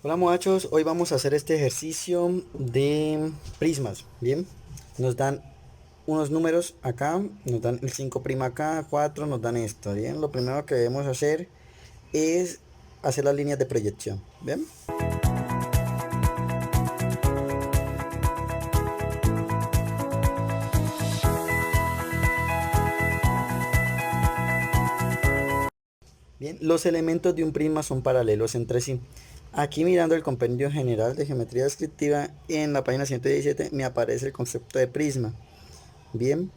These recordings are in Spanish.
Hola muchachos, hoy vamos a hacer este ejercicio de prismas, ¿bien? Nos dan unos números acá, nos dan el 5' acá, 4, nos dan esto, ¿bien? Lo primero que debemos hacer es hacer las líneas de proyección, ¿bien? Bien, los elementos de un prisma son paralelos entre sí. Aquí mirando el compendio general de geometría descriptiva, en la página 117 me aparece el concepto de prisma, ¿bien?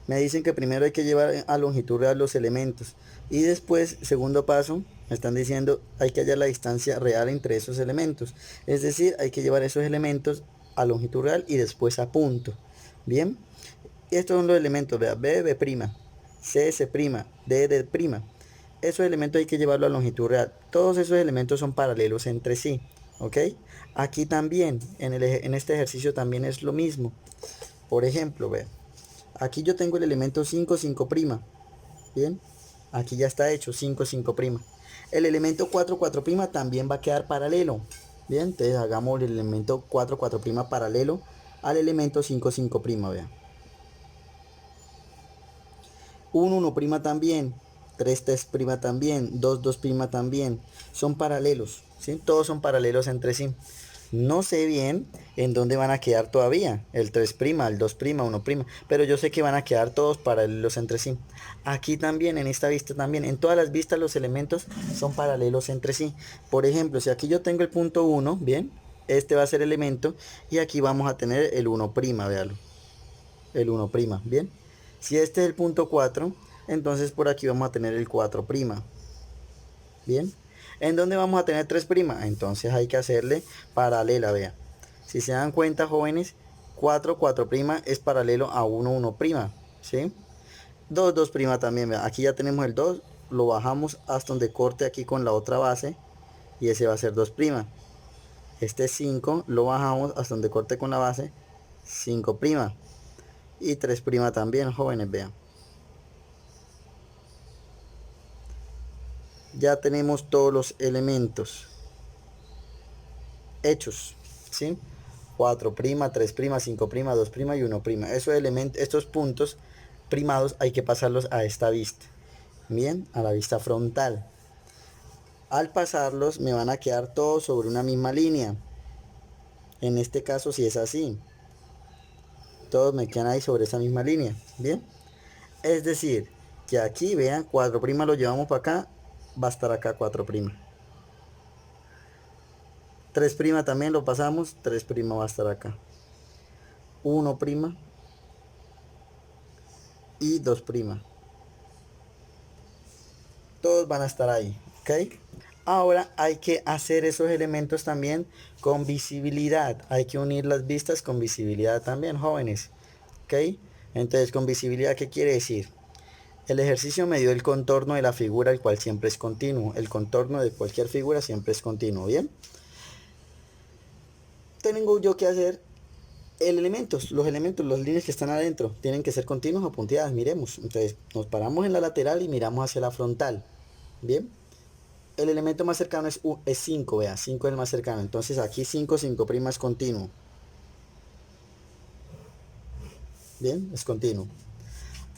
Me dicen que primero hay que llevar a longitud real los elementos y después, segundo paso, me están diciendo hay que hallar la distancia real entre esos elementos. Es decir, hay que llevar esos elementos a longitud real y después a punto. Bien, y estos son los elementos, vea, B, B', C, C', D, D'. Esos elementos hay que llevarlo a longitud real. Todos esos elementos son paralelos entre sí. ¿Ok? Aquí también, en este ejercicio también es lo mismo. Por ejemplo, vea. Aquí yo tengo el elemento 5, 5'. Bien. Aquí ya está hecho 5, 5'. El elemento 4, 4' también va a quedar paralelo. Bien. Entonces hagamos el elemento 4, 4' paralelo al elemento 5, 5'. Vean. 1, 1' también. 3, 3' también. 2, 2' también. Son paralelos. ¿Sí? Todos son paralelos entre sí. No sé bien en dónde van a quedar todavía. El 3', el 2', 1'. Pero yo sé que van a quedar todos paralelos entre sí. Aquí también, en esta vista también. En todas las vistas los elementos son paralelos entre sí. Por ejemplo, si aquí yo tengo el punto 1, bien. Este va a ser elemento. Y aquí vamos a tener el 1', véalo. El 1', bien. Si este es el punto 4, entonces por aquí vamos a tener el 4'. Bien. ¿En dónde vamos a tener 3'? Entonces hay que hacerle paralela, vea. Si se dan cuenta, jóvenes, 4, 4' es paralelo a 1, 1'. ¿Sí? 2, 2' también, vea. Aquí ya tenemos el 2, lo bajamos hasta donde corte aquí con la otra base. Y ese va a ser 2'. Este 5 lo bajamos hasta donde corte con la base, 5'. Y 3' también, jóvenes, vean. Ya tenemos todos los elementos hechos, ¿sí? 4', 3', 5', 2' y 1'. Esos elementos, estos puntos primados hay que pasarlos a esta vista. Bien, a la vista frontal. Al pasarlos me van a quedar todos sobre una misma línea. En este caso si es así. Todos me quedan ahí sobre esa misma línea. Bien. Es decir, que aquí vean, 4' lo llevamos para acá, va a estar acá 4'. 3' también lo pasamos, 3' va a estar acá. 1' y 2'. Todos van a estar ahí, ¿ok? Ahora hay que hacer esos elementos también con visibilidad. Hay que unir las vistas con visibilidad también, jóvenes. ¿Ok? Entonces, con visibilidad, ¿qué quiere decir? El ejercicio me dio el contorno de la figura, el cual siempre es continuo. El contorno de cualquier figura siempre es continuo, ¿bien? Tengo yo que hacer los elementos, las líneas que están adentro, tienen que ser continuos o punteadas, miremos. Entonces, nos paramos en la lateral y miramos hacia la frontal, ¿bien? El elemento más cercano es 5, vea, 5 es el más cercano. Entonces aquí 5, 5' es continuo. Bien, es continuo.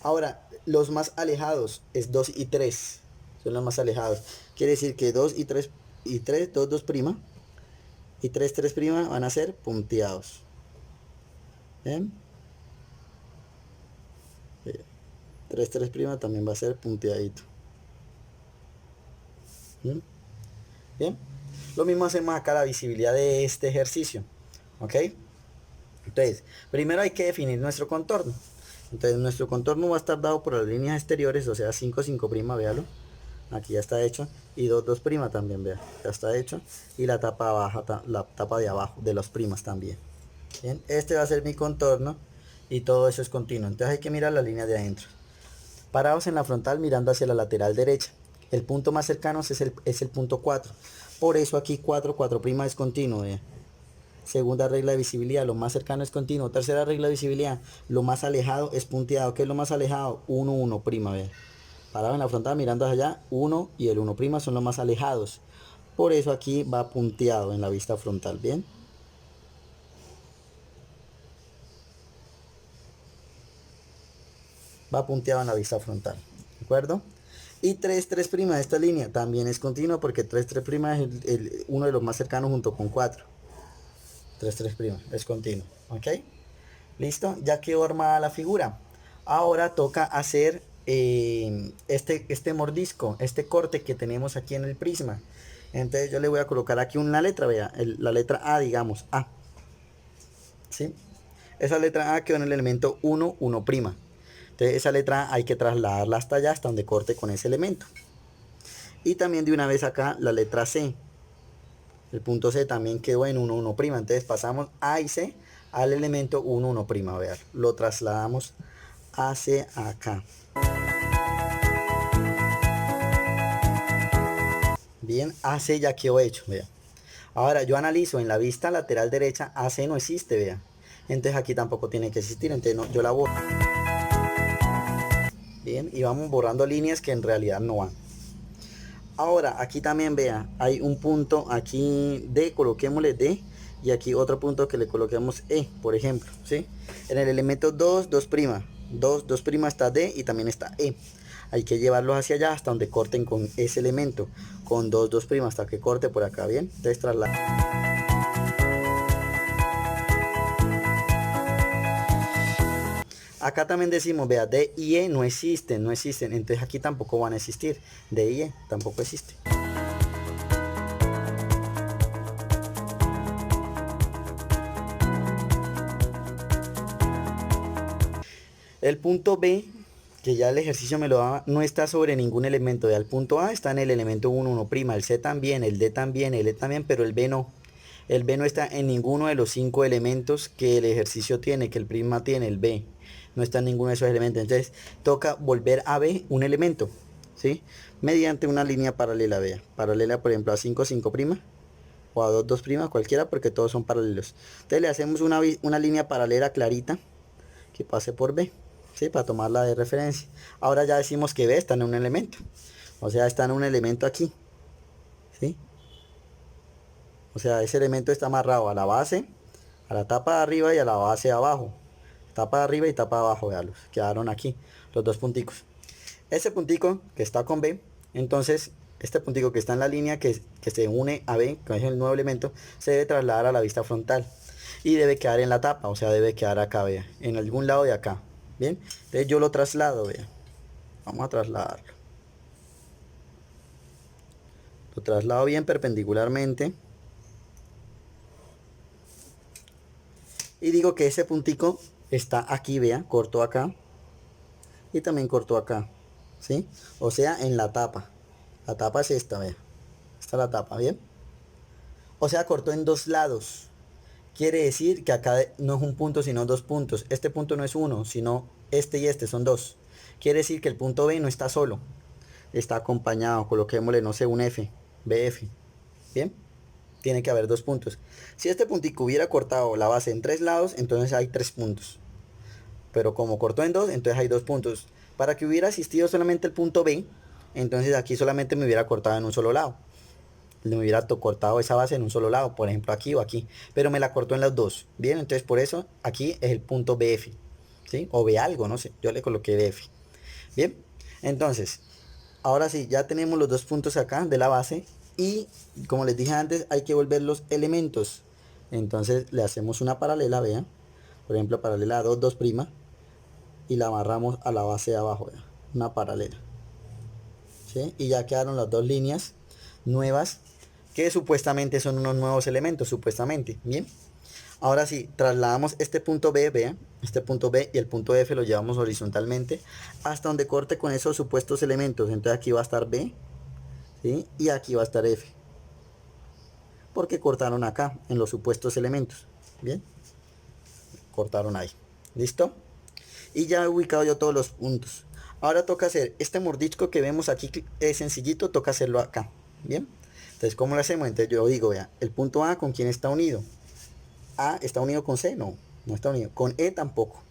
Ahora, los más alejados es 2 y 3. Son los más alejados. Quiere decir que 2 y 3, 2, 2' y 3, 3' van a ser punteados. Bien. 3, 3' también va a ser punteadito. ¿Mm? Bien. Lo mismo hacemos acá la visibilidad de este ejercicio. ¿Ok? Entonces, primero hay que definir nuestro contorno. Entonces, nuestro contorno va a estar dado por las líneas exteriores, o sea, 5, 5', véalo. Aquí ya está hecho. Y 2, 2' también, vea. Ya está hecho. Y la tapa baja, la tapa de abajo, de los primas también. Bien, este va a ser mi contorno. Y todo eso es continuo. Entonces hay que mirar la línea de adentro. Parados en la frontal mirando hacia la lateral derecha. El punto más cercano es el punto 4. Por eso aquí 4, 4' es continuo, vea. Segunda regla de visibilidad, lo más cercano es continuo. Tercera regla de visibilidad, lo más alejado es punteado. ¿Qué es lo más alejado? 1, 1', vea. Parado en la frontal mirando hacia allá, 1 y el 1' son los más alejados. Por eso aquí va punteado en la vista frontal, ¿bien? Va punteado en la vista frontal, ¿de acuerdo? Y 3, 3' de esta línea también es continua porque 3, 3' es uno de los más cercanos junto con 4. 3, 3' es continuo, ¿ok? Listo, ya quedó armada la figura. Ahora toca hacer este mordisco, este corte que tenemos aquí en el prisma. Entonces yo le voy a colocar aquí una letra, vea, la letra A, digamos, A. ¿Sí? Esa letra A quedó en el elemento 1, 1'. Entonces esa letra A hay que trasladarla hasta allá, hasta donde corte con ese elemento. Y también de una vez acá la letra C. El punto C también quedó en 1, 1'. Entonces pasamos A y C al elemento 1, 1'. Vean, lo trasladamos hacia acá. Bien, AC ya quedó hecho, vea. Ahora yo analizo en la vista lateral derecha, AC no existe, vea. Entonces aquí tampoco tiene que existir, entonces no, yo la borro. Bien, y vamos borrando líneas que en realidad no van. Ahora aquí también vea, hay un punto aquí D, coloquémosle D. Y aquí otro punto que le coloquemos E, por ejemplo, ¿sí? En el elemento 2, 2'. 2, 2' está D y también está E. Hay que llevarlos hacia allá hasta donde corten con ese elemento. Con 2, 2' hasta que corte por acá, ¿bien? Entonces traslada. Acá también decimos, vea, D y E no existen, no existen. Entonces aquí tampoco van a existir. D y E tampoco existe. El punto B, que ya el ejercicio me lo daba, no está sobre ningún elemento. El punto A está en el elemento 1, 1', el C también, el D también, el E también, pero el B no. El B no está en ninguno de los 5 elementos que el ejercicio tiene, que el prisma tiene, el B. No está en ninguno de esos elementos. Entonces toca volver a B un elemento, ¿sí? Mediante una línea paralela, vea. Paralela, por ejemplo, a 5, 5', o a 2, 2', cualquiera, porque todos son paralelos. Entonces le hacemos una línea paralela clarita que pase por B. ¿Sí? Para tomarla de referencia. Ahora ya decimos que B está en un elemento. O sea, está en un elemento aquí. ¿Sí? O sea, ese elemento está amarrado a la base, a la tapa de arriba y a la base de abajo. Tapa de arriba y tapa de abajo, veanlos. Quedaron aquí los dos punticos. Ese puntico que está con B, entonces este puntico que está en la línea que se une a B, que es el nuevo elemento, se debe trasladar a la vista frontal. Y debe quedar en la tapa, o sea, debe quedar acá, vea, en algún lado de acá. Bien, entonces yo lo traslado, vea. Vamos a trasladarlo. Lo traslado bien perpendicularmente. Y digo que ese puntico está aquí, vea, cortó acá. Y también cortó acá, ¿sí? O sea, en la tapa. La tapa es esta, vea. Esta es la tapa, ¿bien? O sea, cortó en dos lados. Quiere decir que acá no es un punto, sino dos puntos. Este punto no es uno, sino este y este son dos. Quiere decir que el punto B no está solo. Está acompañado, coloquémosle, no sé, un F, BF. ¿Bien? Tiene que haber dos puntos. Si este puntico hubiera cortado la base en 3 lados, entonces hay 3 puntos. Pero como cortó en 2, entonces hay 2 puntos. Para que hubiera existido solamente el punto B, entonces aquí solamente me hubiera cortado en un solo lado. Me hubiera cortado esa base en un solo lado, por ejemplo aquí o aquí. Pero me la cortó en los dos. Bien, entonces por eso aquí es el punto BF. ¿Sí? O B algo, no sé. Yo le coloqué BF. Bien, entonces, ahora sí, ya tenemos los dos puntos acá de la base. Y como les dije antes, hay que volver los elementos. Entonces le hacemos una paralela, vean. Por ejemplo, paralela a 2, 2'. Y la amarramos a la base de abajo, vean. Una paralela. ¿Sí? Y ya quedaron las dos líneas nuevas que supuestamente son unos nuevos elementos, supuestamente. Bien. Ahora sí, trasladamos este punto B, vean, este punto B y el punto F lo llevamos horizontalmente hasta donde corte con esos supuestos elementos. Entonces aquí va a estar B, ¿sí? Y aquí va a estar F. Porque cortaron acá en los supuestos elementos. Bien. Cortaron ahí. ¿Listo? Y ya he ubicado yo todos los puntos. Ahora toca hacer este mordisco que vemos aquí, es sencillito, toca hacerlo acá. Bien. Entonces, ¿cómo lo hacemos? Entonces yo digo, vea, el punto A, ¿con quién está unido? A está unido con C, no, no está unido. Con E tampoco.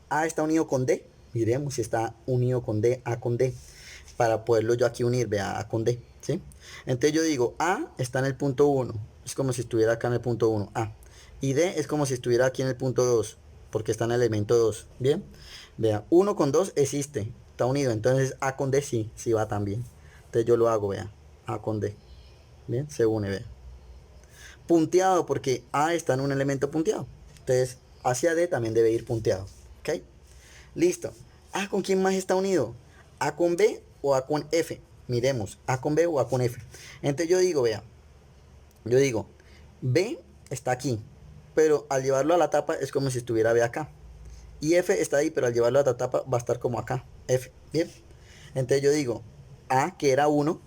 A está unido con D, miremos si está unido con D, A con D. para poderlo yo aquí unir, vea, A con D, ¿sí? Entonces yo digo, A está en el punto 1, es como si estuviera acá en el punto 1, A. Y D es como si estuviera aquí en el punto 2, porque está en el elemento 2, ¿bien? Vea, 1 con 2 existe, está unido, entonces A con D sí, sí va también. Entonces yo lo hago, vea, A con D, ¿bien? Se une, vea. Punteado, porque A está en un elemento punteado. Entonces, hacia D también debe ir punteado, ¿ok? Listo. ¿A con quién más está unido? ¿A con B o A con F? Miremos, ¿A con B o A con F? Entonces yo digo, vea, yo digo, B está aquí, pero al llevarlo a la tapa es como si estuviera B acá. Y F está ahí, pero al llevarlo a la tapa va a estar como acá, F, ¿bien? Entonces yo digo, A, que era 1,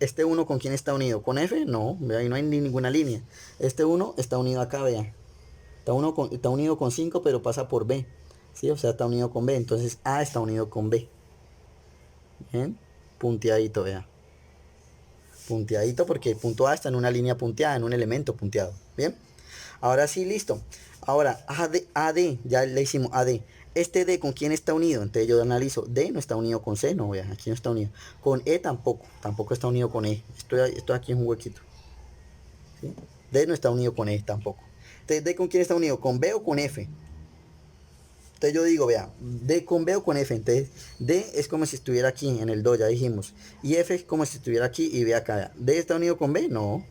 este 1 con quién está unido, ¿con F? No, ahí no hay ninguna línea. Este 1 está unido acá, vea. Está unido con 5, pero pasa por B. ¿Sí? O sea, está unido con B. Entonces A está unido con B. Bien. Punteadito, vea. Punteadito porque el punto A está en una línea punteada, en un elemento punteado. Bien. Ahora sí, listo. Ahora, AD, ya le hicimos AD. Este D con quién está unido. Entonces yo analizo. D no está unido con C, no, vea. Aquí no está unido. Con E tampoco. Tampoco está unido con E. Estoy aquí en un huequito. ¿Sí? D no está unido con E tampoco. Entonces, ¿D con quién está unido? ¿Con B o con F? Entonces yo digo, vea, D con B o con F. Entonces, D es como si estuviera aquí en el 2, ya dijimos. Y F es como si estuviera aquí y B acá. Vea. ¿D está unido con B? No.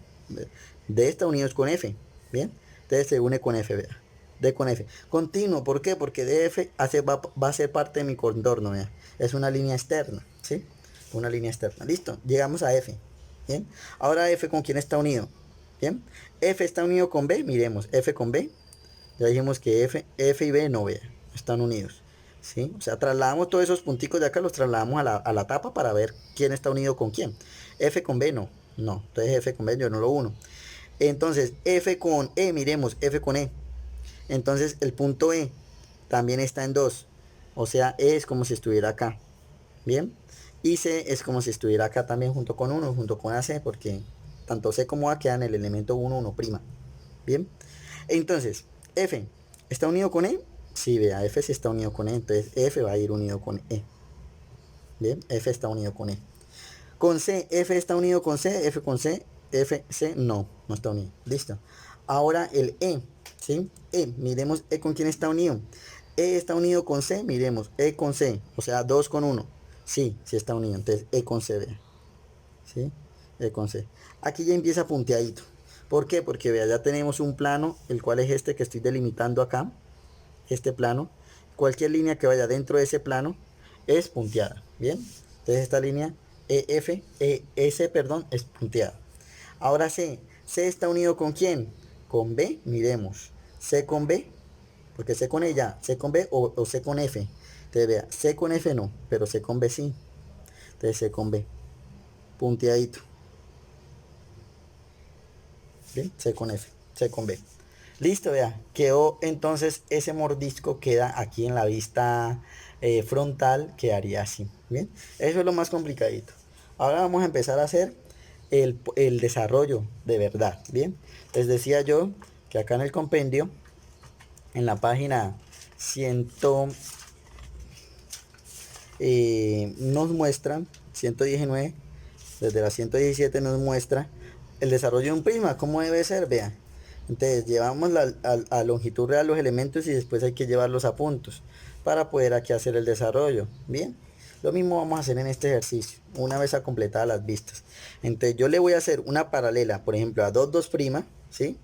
D está unido con F. Bien. Entonces se une con F, vea. D con F. Continuo, ¿por qué? Porque DF va a ser parte de mi contorno, vea. Es una línea externa, ¿sí? Una línea externa. Listo. Llegamos a F. Bien. Ahora F con quién está unido. Bien. F está unido con B. Miremos. F con B. Ya dijimos que F y B no, vea, están unidos. ¿Sí? O sea, trasladamos todos esos punticos de acá, los trasladamos a la tapa para ver quién está unido con quién. F con B no. No. Entonces F con B yo no lo uno. Entonces F con E, miremos, F con E. Entonces el punto E también está en 2. O sea, E es como si estuviera acá. Bien. Y C es como si estuviera acá también junto con 1, junto con AC, porque tanto C como A quedan en el elemento 1, 1'. Bien. Entonces, F, ¿está unido con E? Sí, vea, F sí está unido con E, entonces F va a ir unido con E. Bien, F está unido con E. Con C, F está unido con C, F con C, F, C, no, no está unido. Listo. Ahora el E, ¿sí? E, miremos E con quién está unido. E está unido con C, miremos, E con C, o sea, 2 con 1. Sí, sí está unido, entonces E con C, vea. ¿Sí? E con C. Aquí ya empieza punteadito. ¿Por qué? Porque vea, ya tenemos un plano, el cual es este que estoy delimitando acá. Este plano. Cualquier línea que vaya dentro de ese plano es punteada. Bien. Entonces esta línea ES, perdón, es punteada. Ahora C. C está unido con quién? Con B. Miremos. C con B. Porque C con E ya. C con B o C con F. Entonces vea. C con F no. Pero C con B sí. Entonces C con B. Punteadito. ¿Bien? C con F, C con B. Listo, vea, quedó entonces ese mordisco queda aquí en la vista frontal, quedaría así. Bien, eso es lo más complicadito. Ahora vamos a empezar a hacer el desarrollo de verdad. Bien, les decía yo que acá en el compendio, en la página 100, nos muestran 119, desde la 117 nos muestra el desarrollo de un prisma, cómo debe ser, vean. Entonces llevamos a longitud real los elementos y después hay que llevarlos a puntos para poder aquí hacer el desarrollo. Bien, lo mismo vamos a hacer en este ejercicio, una vez a completadas las vistas. Entonces yo le voy a hacer una paralela, por ejemplo, a 2, 2', ¿sí?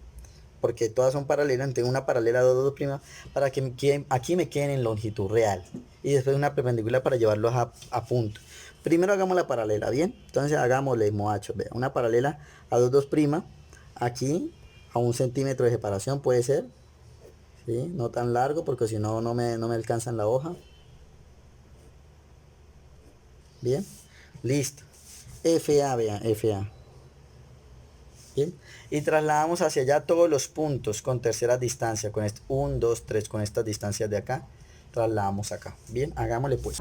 Porque todas son paralelas, tengo una paralela a 2, 2', para que aquí me queden en longitud real. Y después una perpendicular para llevarlos a punto. Primero hagamos la paralela, ¿bien? Entonces hagámosle moachos, vea, una paralela a 2, 2', aquí a 1 centímetro de separación puede ser, ¿sí? No tan largo porque si no, no me alcanza en la hoja. Bien, listo. FA, vean, FA. Bien, y trasladamos hacia allá todos los puntos con tercera distancia, con este 1, 2, 3, con estas distancias de acá, trasladamos acá. Bien, hagámosle pues.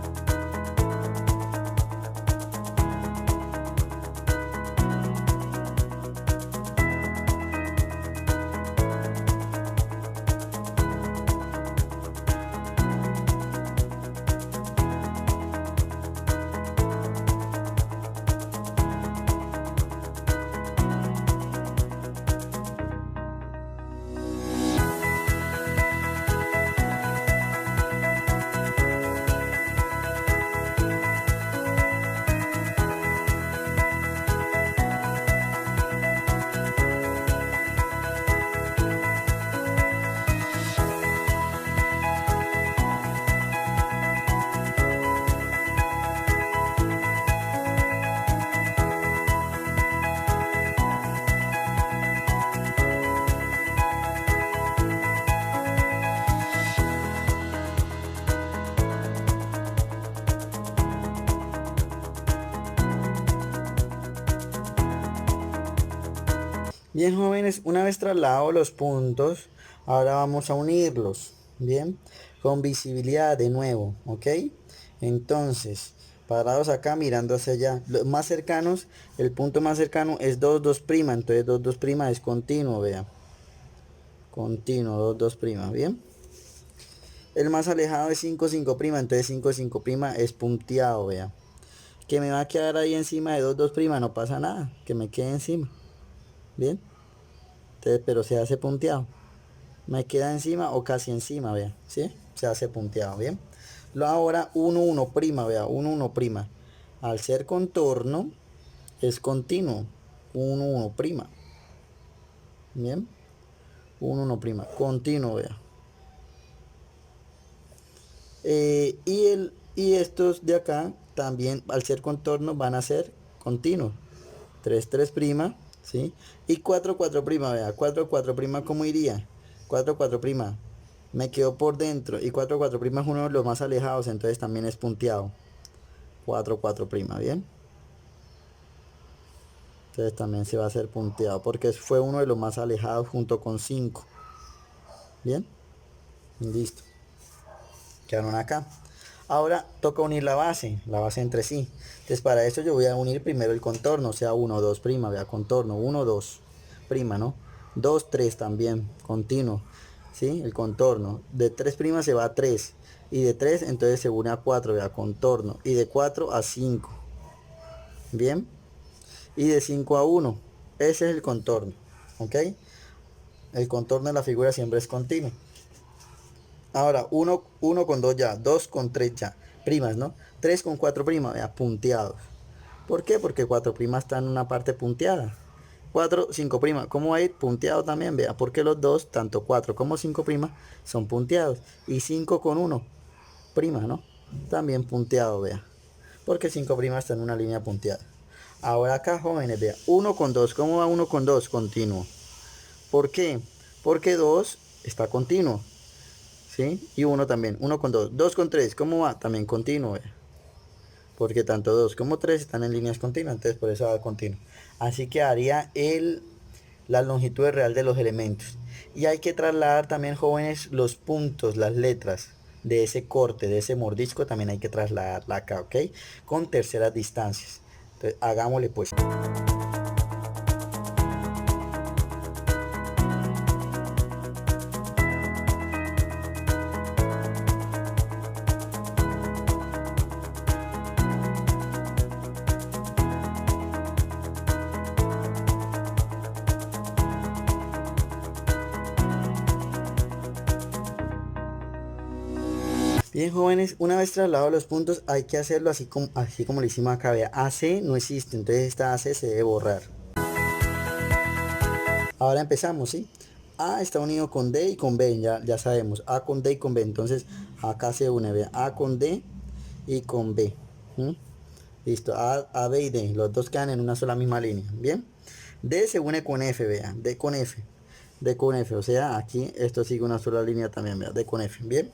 Bien, jóvenes, una vez trasladados los puntos, ahora vamos a unirlos, bien, con visibilidad de nuevo, ¿ok? Entonces, parados acá mirando hacia allá, los más cercanos, el punto más cercano es 2, 2 prima, entonces 2, 2 prima es continuo, vea, continuo, 2, 2 prima, bien. El más alejado es 5, 5 prima, entonces 5, 5 prima es punteado, vea. Que me va a quedar ahí encima de 2, 2 prima, no pasa nada, que me quede encima, bien. Entonces, pero se hace punteado. Me queda encima o casi encima, vea, ¿sí? Se hace punteado, ¿bien? Lo ahora 1, 1 prima, vea, 1, 1 prima. Al ser contorno, es continuo. 1, 1 prima. ¿Bien? 1, 1 prima. Continuo, vea. Y estos de acá, también, al ser contorno, van a ser continuos. 3, 3 prima, ¿sí? Y 4, 4 prima, vea. 4, 4 prima, ¿cómo iría? 4, 4 prima. Me quedó por dentro. Y 4, 4 prima es uno de los más alejados, entonces también es punteado. 4, 4 prima, ¿bien? Entonces también se va a hacer punteado porque fue uno de los más alejados junto con 5. ¿Bien? Listo. Quedaron acá. Ahora toca unir la base entre sí. Entonces para eso yo voy a unir primero el contorno, o sea 1, 2 prima, vea, contorno, 1, 2 prima, ¿no? 2, 3 también, continuo, ¿sí? El contorno. De 3 prima se va a 3. Y de 3 entonces se une a 4, vea, contorno. Y de 4 a 5. ¿Bien? Y de 5 a 1. Ese es el contorno, ¿ok? El contorno de la figura siempre es continuo. Ahora, 1 con 2 ya, 2 con 3 ya, primas, ¿no? 3 con 4 primas, vea, punteados. ¿Por qué? Porque 4 primas está en una parte punteada. 4, 5 primas, ¿cómo va a ir? Punteado también, vea, porque los dos, tanto 4 como 5 primas, son punteados. Y 5 con 1 prima, ¿no? También punteado, vea. Porque 5 primas está en una línea punteada. Ahora acá, jóvenes, vea, 1 con 2, ¿cómo va 1 con 2? Continuo. ¿Por qué? Porque 2 está continuo, ¿sí? Y 1 también, 1 con 2. 2 con 3, ¿cómo va? También continuo, vea. Porque tanto 2 como 3 están en líneas continuas, entonces por eso va continuo. Así que haría la longitud real de los elementos. Y hay que trasladar también, jóvenes, los puntos, las letras de ese corte, de ese mordisco, también hay que trasladarla acá, ¿ok? Con terceras distancias. Entonces, hagámosle pues. Bien, jóvenes, una vez trasladados los puntos hay que hacerlo así como lo hicimos acá. Vea, AC no existe, entonces esta AC se debe borrar. Ahora empezamos, ¿sí? A está unido con D y con B, ya sabemos. A con D y con B, entonces acá se une, vea, A con D y con B. ¿Sí? Listo, A, B y D, los dos quedan en una sola misma línea, ¿bien? D se une con F, vea, D con F. D con F, o sea, aquí esto sigue una sola línea también, vea, D con F, ¿bien?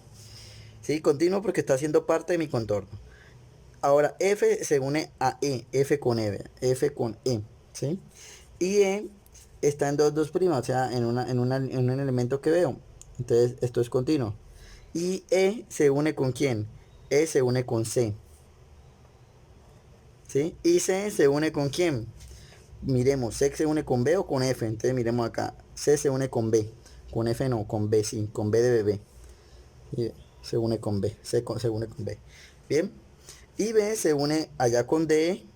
Sí, continuo porque está haciendo parte de mi contorno. Ahora F se une a E, F con E, F con E, ¿sí? Y E está en 2, 2 prima, o sea, en un elemento que veo. Entonces esto es continuo. Y E se une con quién? E se une con C, ¿sí? Y C se une con quién? Miremos, C se une con B o con F. Entonces miremos acá, C se une con B, con F no, con B, sí, con B de bebé. Y se une con B, se une con B. Bien. Y B se une allá con D.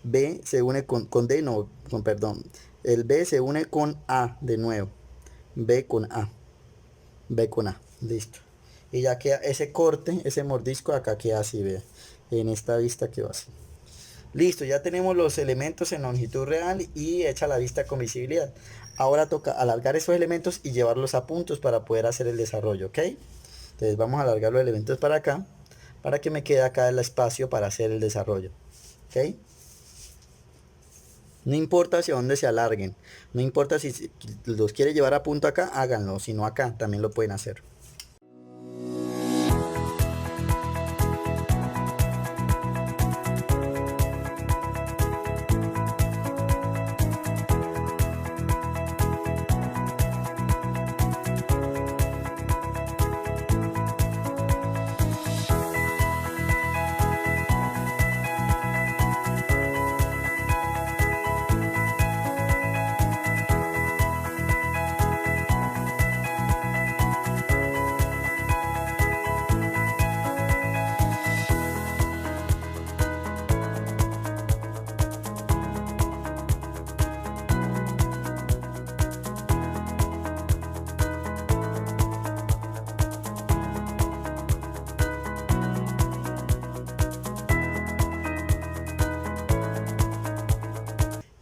B se une con D, no, perdón. El B se une con A de nuevo. B con A. B con A. Listo. Y ya queda ese corte, ese mordisco acá queda así, vea. En esta vista quedó así. Listo, ya tenemos los elementos en longitud real y hecha la vista con visibilidad. Ahora toca alargar esos elementos y llevarlos a puntos para poder hacer el desarrollo, ¿ok? Entonces vamos a alargar los elementos para acá, para que me quede acá el espacio para hacer el desarrollo, ¿ok? No importa hacia dónde se alarguen, no importa si los quiere llevar a punto acá, háganlo, si no acá también lo pueden hacer.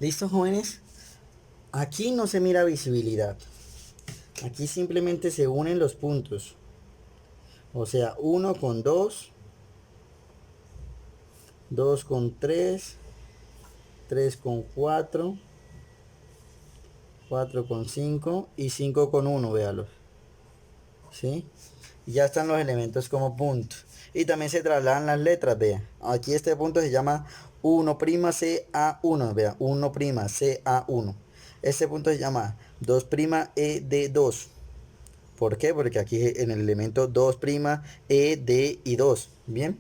¿Listo, jóvenes? Aquí no se mira visibilidad. Aquí simplemente se unen los puntos. O sea, 1 con 2, 2 con 3, 3 con 4, 4 con 5 y 5 con 1, véalos. ¿Sí? Y ya están los elementos como puntos. Y también se trasladan las letras, vean. Aquí este punto se llama 1' CA1, vean, 1' CA1. Este punto se llama 2' ED2. ¿Por qué? Porque aquí en el elemento 2' ED y 2. Bien.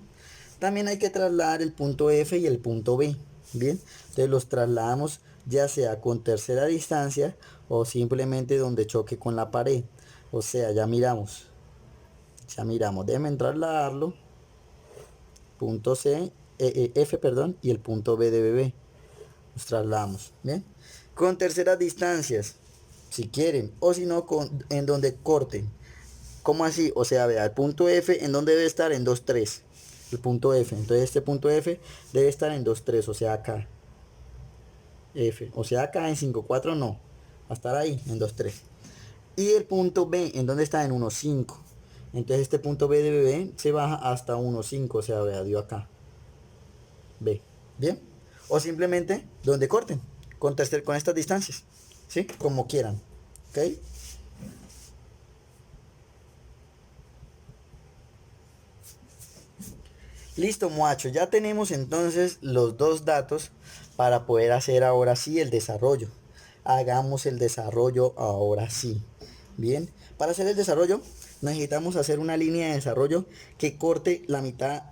También hay que trasladar el punto F y el punto B. Bien. Entonces los trasladamos ya sea con tercera distancia o simplemente donde choque con la pared. O sea, ya miramos. Déjenme trasladarlo. Punto F, perdón, y el punto B de bebé. Los trasladamos. Bien. Con terceras distancias, si quieren, o si no, en donde corten. ¿Cómo así? O sea, vea, el punto F en donde debe estar en 2, 3. El punto F. Entonces este punto F debe estar en 2, 3, o sea acá. F. O sea acá en 5, 4 no. Va a estar ahí en 2, 3. Y el punto B en donde está en 1, 5. Entonces este punto B de B se baja hasta 1, 5. O sea, vea, dio acá. B. Bien. O simplemente donde corten. Con estas distancias. ¿Sí? Como quieran. ¿Ok? Listo, muchachos, ya tenemos entonces los dos datos para poder hacer ahora sí el desarrollo. Hagamos el desarrollo ahora sí. Bien, para hacer el desarrollo necesitamos hacer una línea de desarrollo que corte la mitad,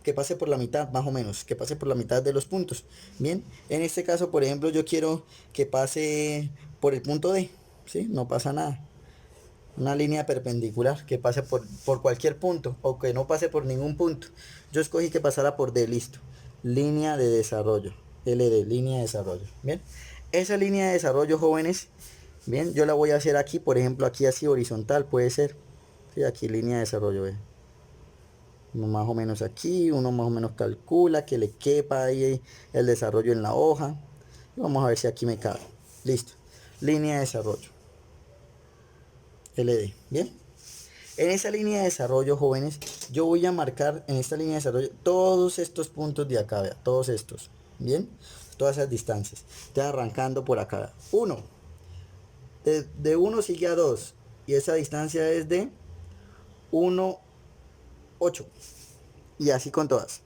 que pase por la mitad más o menos, que pase por la mitad de los puntos. Bien, en este caso, por ejemplo, yo quiero que pase por el punto D, ¿sí? No pasa nada. Una línea perpendicular que pase por cualquier punto o que no pase por ningún punto. Yo escogí que pasara por D, listo. Línea de desarrollo, LD, línea de desarrollo. Bien, esa línea de desarrollo, jóvenes, bien, yo la voy a hacer aquí, por ejemplo, aquí así horizontal puede ser. Sí, aquí línea de desarrollo, ¿ve? Uno más o menos aquí, uno más o menos calcula que le quepa ahí el desarrollo en la hoja. Vamos a ver si aquí me cabe. Listo, línea de desarrollo. LD, bien. En esa línea de desarrollo, jóvenes, yo voy a marcar en esta línea de desarrollo todos estos puntos de acá, vea, todos estos, bien, todas esas distancias. Estoy arrancando por acá. 1, de 1 sigue a 2 y esa distancia es de 1, 8 y así con todas.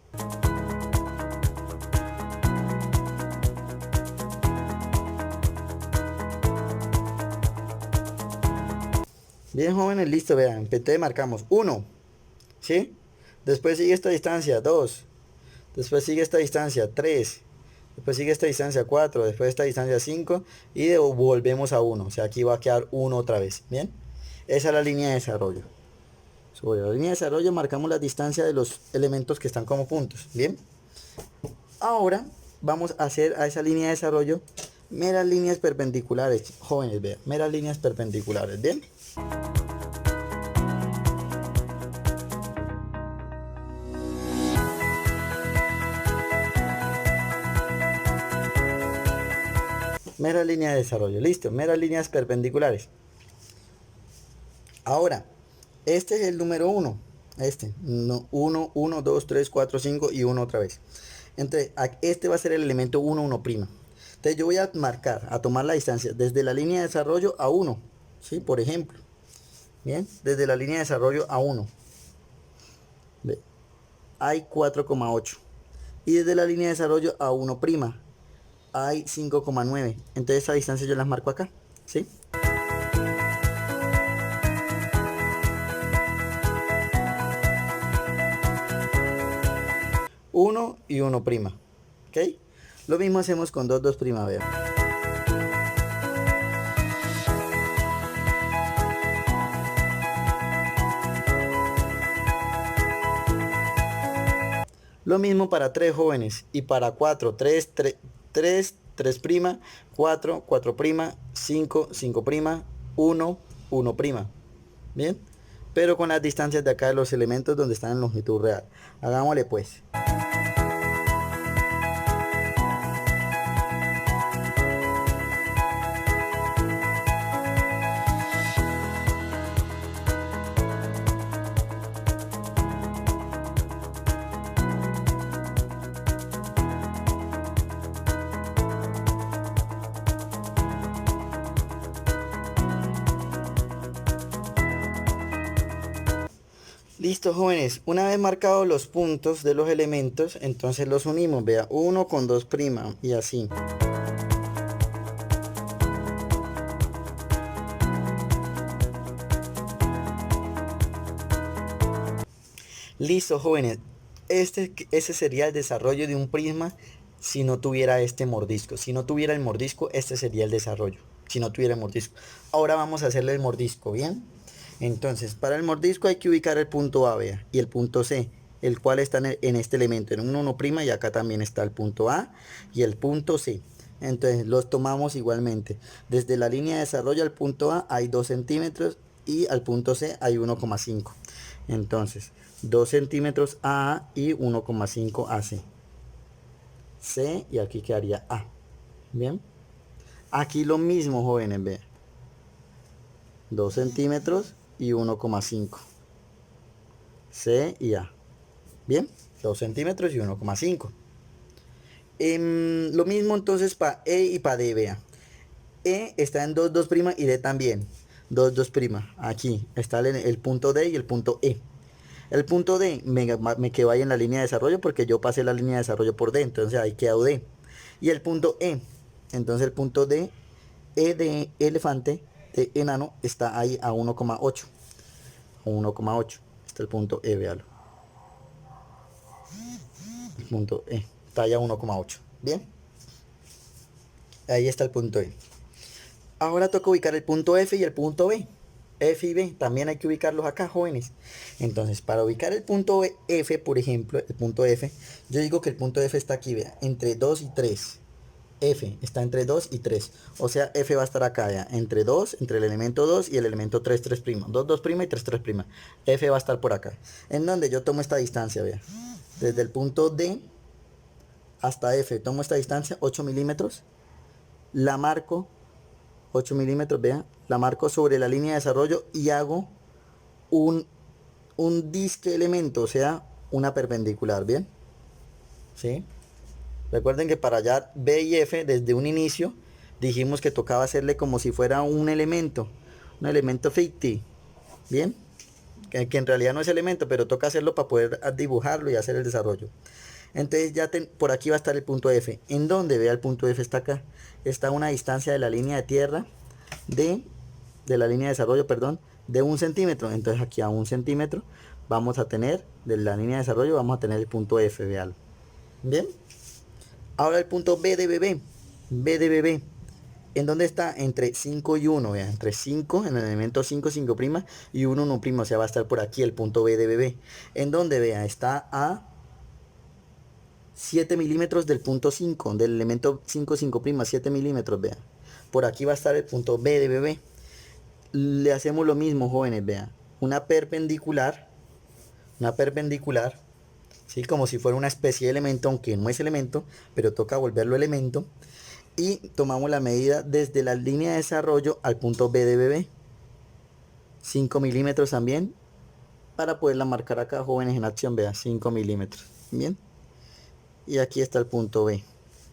Bien, jóvenes, listo, vean, entonces marcamos 1, ¿sí? Después sigue esta distancia, 2. Después sigue esta distancia, 3. Después sigue esta distancia, 4. Después esta distancia, 5. Y volvemos a 1. O sea, aquí va a quedar 1 otra vez. Bien. Esa es la línea de desarrollo. Sobre la línea de desarrollo marcamos la distancia de los elementos que están como puntos. Bien. Ahora vamos a hacer a esa línea de desarrollo meras líneas perpendiculares. Jóvenes, vean. Meras líneas perpendiculares. Bien. Mera línea de desarrollo, listo, meras líneas perpendiculares. Ahora, este es el número 1. Este, 1, 1, 2, 3, 4, 5 y 1 otra vez. Entonces, este va a ser el elemento 1, 1'. Entonces yo voy a marcar, a tomar la distancia desde la línea de desarrollo a 1. ¿Sí? Por ejemplo. Bien, desde la línea de desarrollo a 1. Hay 4,8. Y desde la línea de desarrollo a 1'. Hay 5,9. Entonces esa distancia yo las marco acá, ¿sí? Uno y 1', ¿ok? Lo mismo hacemos con 2, 2', vean. Lo mismo para 3, jóvenes, y para 4, 3, 3, 3, 3', 4, 4', 5, 5', 1, 1'. Bien, pero con las distancias de acá de los elementos donde están en longitud real. Hagámosle pues. Listo, jóvenes, una vez marcados los puntos de los elementos, entonces los unimos, vea, 1 con 2' y así. Listo, jóvenes, ese sería el desarrollo de un prisma si no tuviera este mordisco. Si no tuviera el mordisco, este sería el desarrollo. Si no tuviera el mordisco. Ahora vamos a hacerle el mordisco, ¿bien? Entonces, para el mordisco hay que ubicar el punto A, vea, y el punto C, el cual está en este elemento, en un 1', y acá también está el punto A y el punto C. Entonces, los tomamos igualmente. Desde la línea de desarrollo al punto A hay 2 centímetros y al punto C hay 1,5. Entonces, 2 centímetros A y 1,5 AC. C y aquí quedaría A. Bien. Aquí lo mismo, jóvenes, vean. 2 centímetros y 1,5. C y A. Bien, 2 centímetros y 1,5. Lo mismo entonces para E y para D, vea. E está en 2, 2' y D también. 2, 2'. Aquí está el punto D y el punto E. El punto D me quedó ahí en la línea de desarrollo porque yo pasé la línea de desarrollo por D, entonces ahí quedó D. Y el punto E, entonces el punto D, E de elefante, de enano, está ahí a 1,8. A 1,8. Está el punto E, véalo. El punto E, está ahí a 1,8. Bien. Ahí está el punto E. Ahora toca ubicar el punto F y el punto B. F y B, también hay que ubicarlos acá, jóvenes. Entonces, para ubicar el punto F, por ejemplo, el punto F, yo digo que el punto F está aquí, vea, entre 2 y 3. F está entre 2 y 3. O sea, F va a estar acá, vea, entre 2, entre el elemento 2 y el elemento 3, 3'. 2, 2' y 3, 3'. F va a estar por acá. En donde yo tomo esta distancia, vea. Desde el punto D hasta F, tomo esta distancia, 8 milímetros. La marco 8 milímetros, vean, la marco sobre la línea de desarrollo y hago un disque elemento, o sea, una perpendicular, ¿bien? ¿Sí? Recuerden que para hallar B y F desde un inicio dijimos que tocaba hacerle como si fuera un elemento ficticio, ¿bien? Que en realidad no es elemento, pero toca hacerlo para poder dibujarlo y hacer el desarrollo. Entonces ya por aquí va a estar el punto F. ¿En dónde? Vea, el punto F está acá. Está a una distancia de la línea de tierra de la línea de desarrollo, perdón, de 1 centímetro. Entonces aquí a 1 centímetro vamos a tener, de la línea de desarrollo vamos a tener el punto F, vean. Bien. Ahora el punto B de bebé. B de bebé. ¿En dónde está? Entre 5 y 1, vean, entre 5, en el elemento 5, 5', y 1, 1', o sea, va a estar por aquí el punto B de bebé. ¿En dónde? Vean, está a 7 milímetros del punto 5, del elemento 5, 5', 7 milímetros, vean. Por aquí va a estar el punto B de bebé. Le hacemos lo mismo, jóvenes, vean. Una perpendicular, ¿sí? Como si fuera una especie de elemento, aunque no es elemento, pero toca volverlo elemento. Y tomamos la medida desde la línea de desarrollo al punto B de bebé. 5 milímetros también, para poderla marcar acá, jóvenes, en acción, vean, 5 milímetros. Bien. Y aquí está el punto B.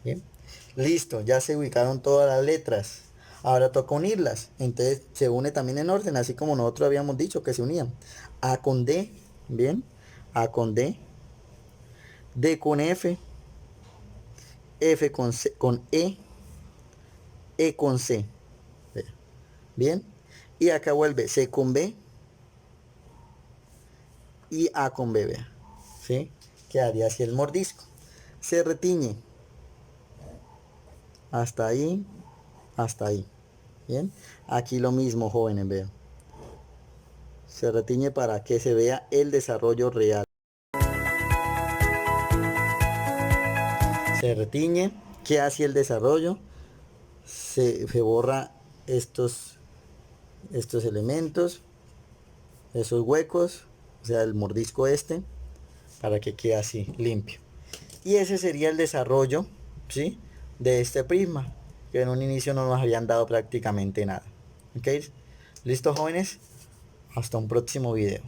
Bien. Listo, ya se ubicaron todas las letras. Ahora toca unirlas. Entonces se une también en orden, así como nosotros habíamos dicho que se unían. A con D, bien. A con D. D con F. F con C, con E. E con C. Bien. Y acá vuelve C con B. Y A con B, vea. ¿Sí? Quedaría así el mordisco. Se retiñe. Hasta ahí. Hasta ahí. Bien. Aquí lo mismo, jóvenes, vean. Se retiñe para que se vea el desarrollo real. Se retiñe. ¿Qué hace el desarrollo? Se borra estos elementos, esos huecos, o sea, el mordisco este, para que quede así, limpio. Y ese sería el desarrollo, ¿sí?, de este prisma, que en un inicio no nos habían dado prácticamente nada. ¿Ok? ¿Listo, jóvenes? Hasta un próximo video.